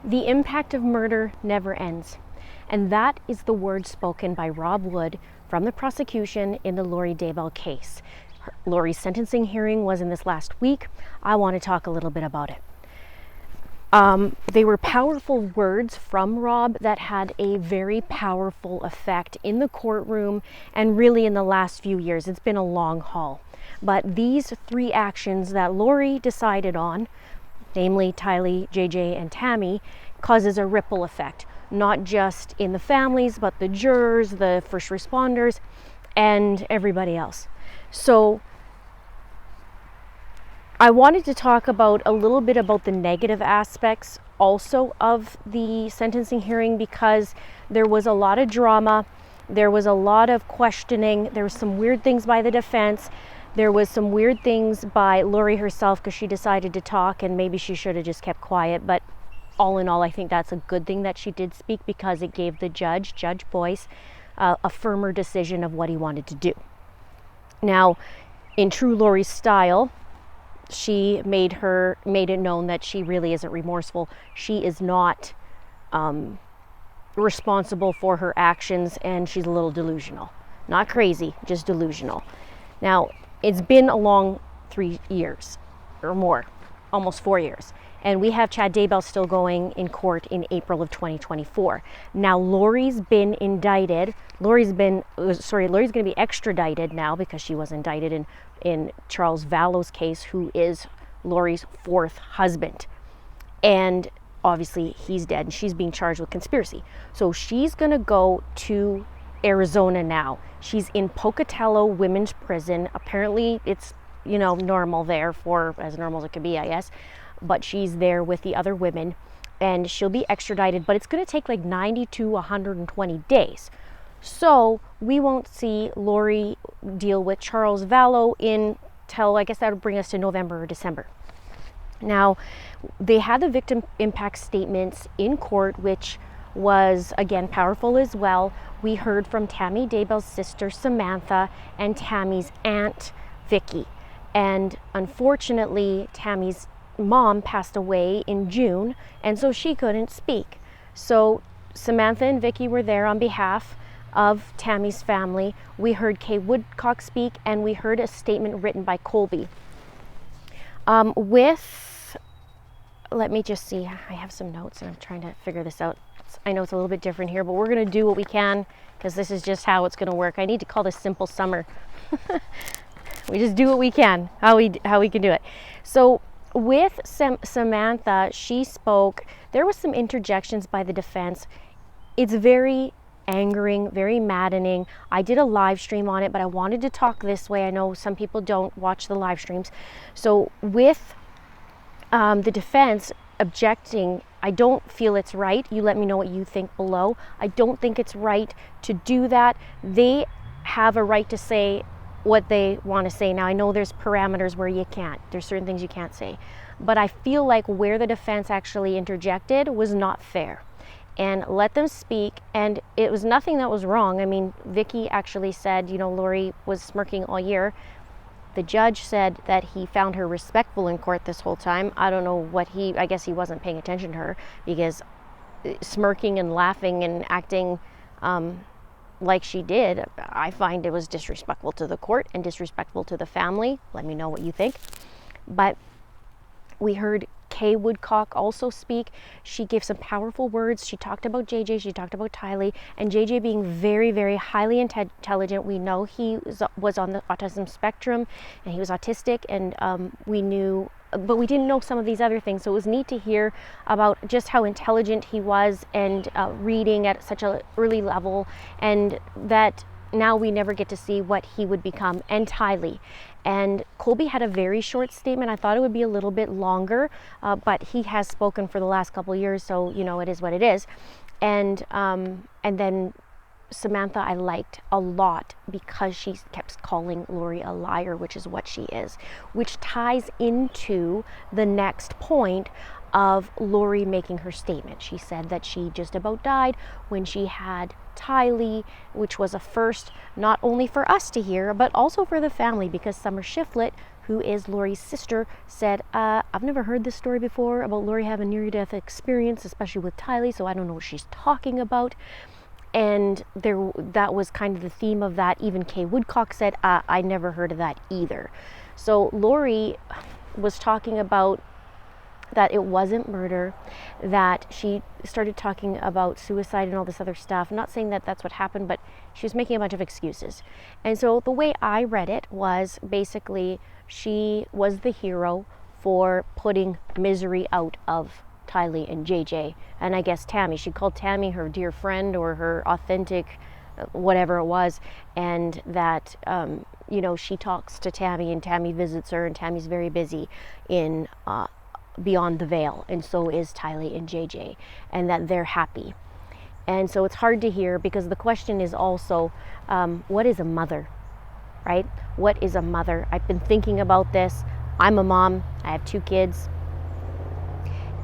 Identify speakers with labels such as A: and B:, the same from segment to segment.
A: The impact of murder never ends. And that is the word spoken by Rob Wood from the prosecution in the Lori Daybell case. Lori's sentencing hearing was in this last week. I want to talk a little bit about it. They were powerful words from Rob that had a very powerful effect in the courtroom and really in the last few years. It's been a long haul. But these three actions that Lori decided on, namely Tylee, JJ, and Tammy, causes a ripple effect, not just in the families, but the jurors, the first responders, and everybody else. So I wanted to talk about a little bit about the negative aspects also of the sentencing hearing, because there was a lot of drama, there was a lot of questioning, there was some weird things by the defense, there was some weird things by Lori herself because she decided to talk and maybe she should have just kept quiet. But all in all, I think that's a good thing that she did speak, because it gave the Judge Boyce, a firmer decision of what he wanted to do. Now, in true Lori's style, she made it known that she really isn't remorseful. She is not responsible for her actions, and she's a little delusional. Not crazy, just delusional. Now, it's been a long 3 years or more, almost 4 years. And we have Chad Daybell still going in court in April of 2024. Now, Lori's been indicted. Lori's going to be extradited now because she was indicted in Charles Vallow's case, who is Lori's fourth husband. And obviously he's dead and she's being charged with conspiracy. So she's going to go to Arizona now. She's in Pocatello Women's Prison. Apparently it's, normal there, for as normal as it could be, I guess. But she's there with the other women and she'll be extradited, but it's going to take like 90 to 120 days. So we won't see Lori deal with Charles Vallow until, I guess that would bring us to November or December. Now, they had the victim impact statements in court, which was, again, powerful as well. We heard from Tammy Daybell's sister, Samantha, and Tammy's aunt, Vicky. And unfortunately, Tammy's mom passed away in June, and so she couldn't speak. So Samantha and Vicky were there on behalf of Tammy's family. We heard Kay Woodcock speak, and we heard a statement written by Colby. Let me just see, I have some notes and I'm trying to figure this out. I know it's a little bit different here, but we're going to do what we can, because this is just how it's going to work. I need to call this simple summer. We just do what we can, how we can do it. So with Samantha, she spoke. There was some interjections by the defense. It's very angering, very maddening. I did a live stream on it, but I wanted to talk this way. I know some people don't watch the live streams. So with the defense objecting, I don't feel it's right. You let me know what you think below. I don't think it's right to do that. They have a right to say what they want to say. Now, I know there's parameters where you can't. There's certain things you can't say. But I feel like where the defense actually interjected was not fair. And let them speak, and it was nothing that was wrong. I mean, Vicky actually said, Lori was smirking all year. The judge said that he found her respectful in court this whole time. I don't know I guess he wasn't paying attention to her, because smirking and laughing and acting like she did, I find it was disrespectful to the court and disrespectful to the family. Let me know what you think. But we heard Kay Woodcock also speak. She gave some powerful words. She talked about JJ, she talked about Tylee, and JJ being very, very highly intelligent. We know he was on the autism spectrum and he was autistic, and but we didn't know some of these other things. So it was neat to hear about just how intelligent he was, and reading at such an early level, and that now we never get to see what he would become, and Tylee. And Colby had a very short statement. I thought it would be a little bit longer, but he has spoken for the last couple of years, so it is what it is. And then Samantha I liked a lot, because she kept calling Lori a liar, which is what she is, which ties into the next point of Lori making her statement. She said that she just about died when she had Tylee, which was a first not only for us to hear, but also for the family, because Summer Shiflett, who is Lori's sister, said, I've never heard this story before about Lori having near-death experience, especially with Tylee, so I don't know what she's talking about. And that was kind of the theme of that. Even Kay Woodcock said, I never heard of that either. So Lori was talking about that it wasn't murder, that she started talking about suicide and all this other stuff. I'm not saying that that's what happened, but she was making a bunch of excuses. And so the way I read it was basically she was the hero for putting misery out of Tylee and JJ, and I guess Tammy. She called Tammy her dear friend or her authentic whatever it was, and that she talks to Tammy and Tammy visits her, and Tammy's very busy in Beyond the Veil, and so is Tylee and JJ, and that they're happy. And so it's hard to hear, because the question is also, what is a mother, right? What is a mother? I've been thinking about this. I'm a mom. I have 2 kids.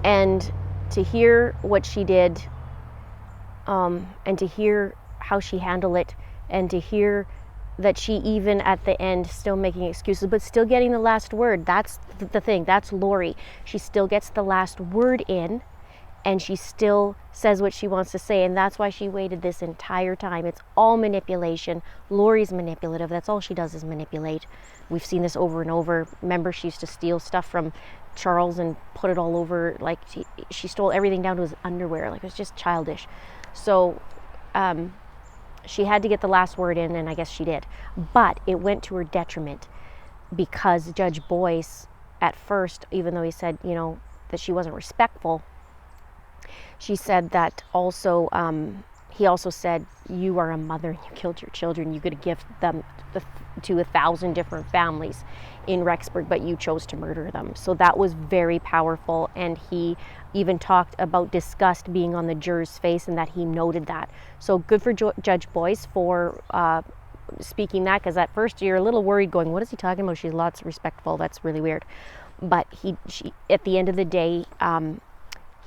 A: And to hear what she did, and to hear how she handled it, and to hear that she even at the end still making excuses, but still getting the last word. That's the thing. That's Lori. She still gets the last word in, and she still says what she wants to say, and that's why she waited this entire time. It's all manipulation. Lori's manipulative. That's all she does is manipulate. We've seen this over and over. Remember, she used to steal stuff from Charles and put it all over. Like she stole everything down to his underwear. Like, it was just childish. So she had to get the last word in, and I guess she did. But it went to her detriment, because Judge Boyce, at first, even though he said, that she wasn't respectful, she said that also, he also said, you are a mother and you killed your children. You could have given them to 1,000 different families in Rexburg, but you chose to murder them. So that was very powerful, and he even talked about disgust being on the juror's face, and that he noted that. So good for Judge Boyce for speaking that, because at first you're a little worried going, what is he talking about? She's lots respectful. That's really weird. But she at the end of the day,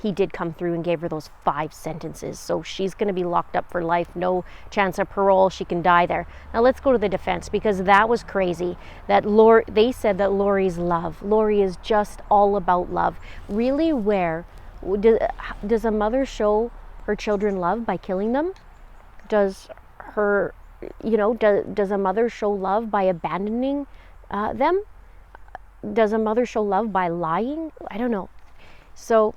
A: he did come through and gave her those 5 sentences. So she's going to be locked up for life, no chance of parole. She can die there. Now let's go to the defense, because that was crazy. That they said that Lori's love. Lori is just all about love. Really, where does a mother show her children love? By killing them? Does does a mother show love by abandoning them? Does a mother show love by lying? I don't know. So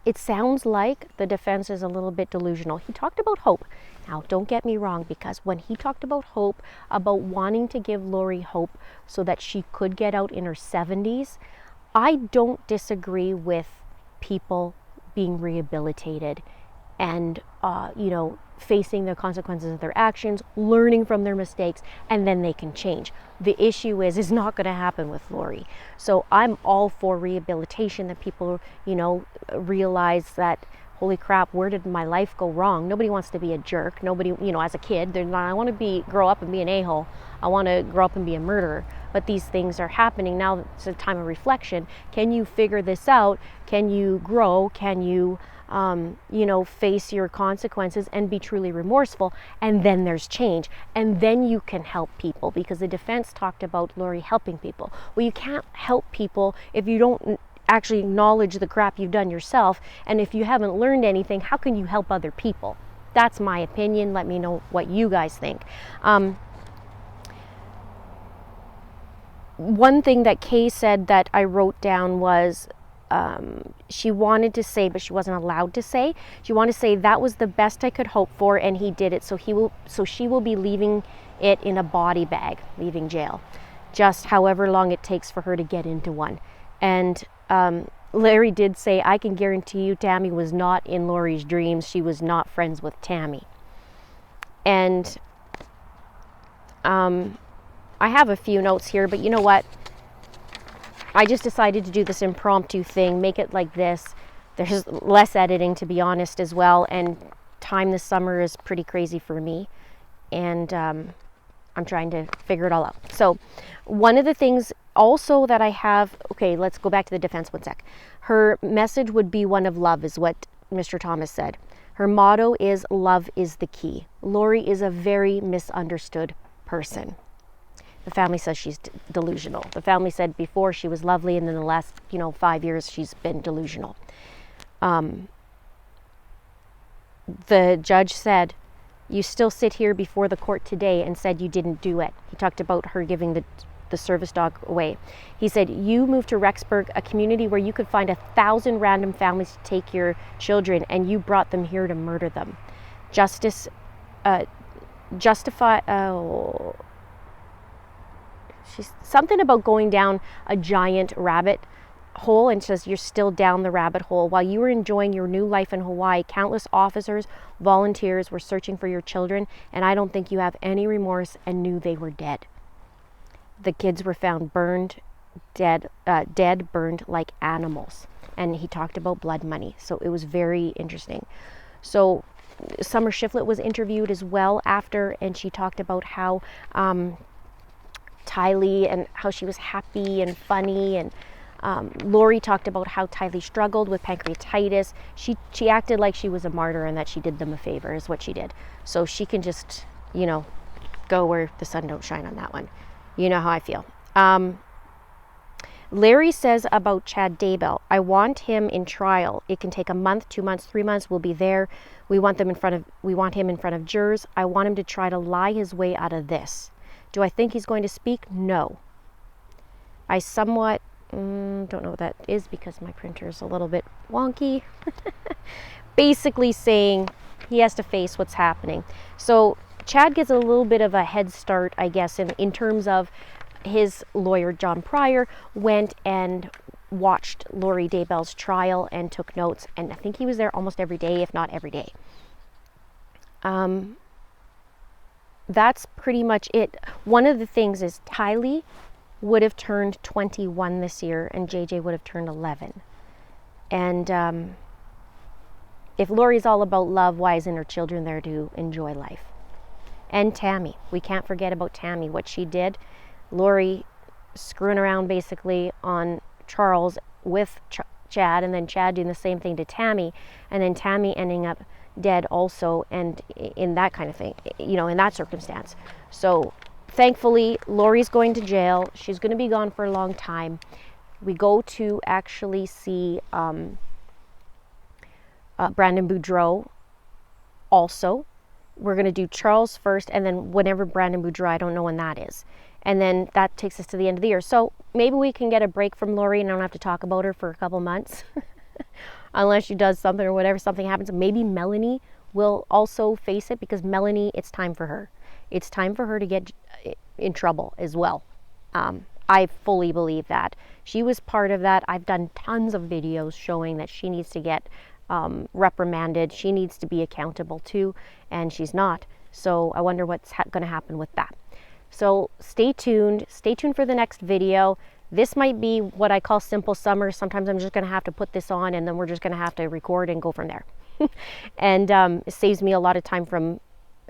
A: it sounds like the defense is a little bit delusional. He talked about hope. Now, don't get me wrong, because when he talked about hope, about wanting to give Lori hope so that she could get out in her 70s, I don't disagree with people being rehabilitated and, facing the consequences of their actions, learning from their mistakes, and then they can change. The issue is not going to happen with Lori. So I'm all for rehabilitation, that people, realize that, holy crap, where did my life go wrong? Nobody wants to be a jerk. Nobody, as a kid, they're not, I want to grow up and be an a-hole. I want to grow up and be a murderer. But these things are happening. Now it's a time of reflection. Can you figure this out? Can you grow? Can you face your consequences and be truly remorseful? And then there's change. And then you can help people, because the defense talked about Lori helping people. Well, you can't help people if you don't actually acknowledge the crap you've done yourself. And if you haven't learned anything, how can you help other people? That's my opinion. Let me know what you guys think. One thing that Kay said that I wrote down was, she wanted to say, but she wasn't allowed to say. She wanted to say, that was the best I could hope for, and he did it. So she will be leaving it in a body bag, leaving jail, just however long it takes for her to get into one. And Larry did say, I can guarantee you Tammy was not in Lori's dreams. She was not friends with Tammy. And I have a few notes here, but you know what? I just decided to do this impromptu thing, make it like this. There's less editing, to be honest, as well. And time this summer is pretty crazy for me. And I'm trying to figure it all out. So one of the things also that I have, okay, let's go back to the defense 1 sec. Her message would be one of love, is what Mr. Thomas said. Her motto is, love is the key. Lori is a very misunderstood person. The family says she's delusional. The family said before she was lovely, and then the last, 5 years she's been delusional. The judge said, you still sit here before the court today and said you didn't do it. He talked about her giving the service dog away. He said, you moved to Rexburg, a community where you could find 1,000 random families to take your children, and you brought them here to murder them. She's something about going down a giant rabbit hole, and says you're still down the rabbit hole. While you were enjoying your new life in Hawaii, countless officers, volunteers were searching for your children, and I don't think you have any remorse and knew they were dead. The kids were found dead, burned like animals. And he talked about blood money. So it was very interesting. So Summer Shiflett was interviewed as well after, and she talked about how Tylee and how she was happy and funny, and Lori talked about how Tylee struggled with pancreatitis. She acted like she was a martyr and that she did them a favor, is what she did. So she can just, go where the sun don't shine on that one. You know how I feel. Larry says about Chad Daybell, I want him in trial. It can take a month, 2 months, 3 months. We'll be there. We want him in front of jurors. I want him to try to lie his way out of this. Do I think he's going to speak? No. I somewhat don't know what that is because my printer is a little bit wonky. Basically saying he has to face what's happening. So Chad gets a little bit of a head start, I guess, in terms of his lawyer, John Pryor, went and watched Lori Daybell's trial and took notes. And I think he was there almost every day, if not every day. That's pretty much it. One of the things is Tylee would have turned 21 this year and JJ would have turned 11. And if Lori's all about love, why isn't her children there to enjoy life? And Tammy, we can't forget about Tammy, what she did. Lori screwing around basically on Charles with Chad, and then Chad doing the same thing to Tammy, and then Tammy ending up dead also, and in that kind of thing, in that circumstance. So thankfully, Lori's going to jail. She's going to be gone for a long time. We go to actually see Brandon Boudreau also. We're going to do Charles first, and then whenever Brandon Boudreau, I don't know when that is. And then that takes us to the end of the year. So maybe we can get a break from Lori and I don't have to talk about her for a couple months. Unless she does something or whatever, something happens. Maybe Melanie will also face it, because Melanie, it's time for her. It's time for her to get in trouble as well. I fully believe that. She was part of that. I've done tons of videos showing that she needs to get reprimanded. She needs to be accountable too, and she's not. So I wonder what's going to happen with that. So stay tuned. Stay tuned for the next video. This might be what I call simple summer. Sometimes I'm just going to have to put this on, and then we're just going to have to record and go from there. And it saves me a lot of time from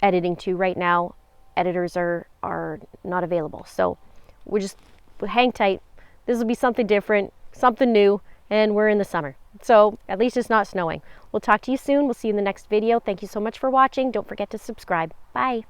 A: editing too. Right now, editors are not available. So we're just hang tight. This will be something different, something new, and we're in the summer. So at least it's not snowing. We'll talk to you soon. We'll see you in the next video. Thank you so much for watching. Don't forget to subscribe. Bye.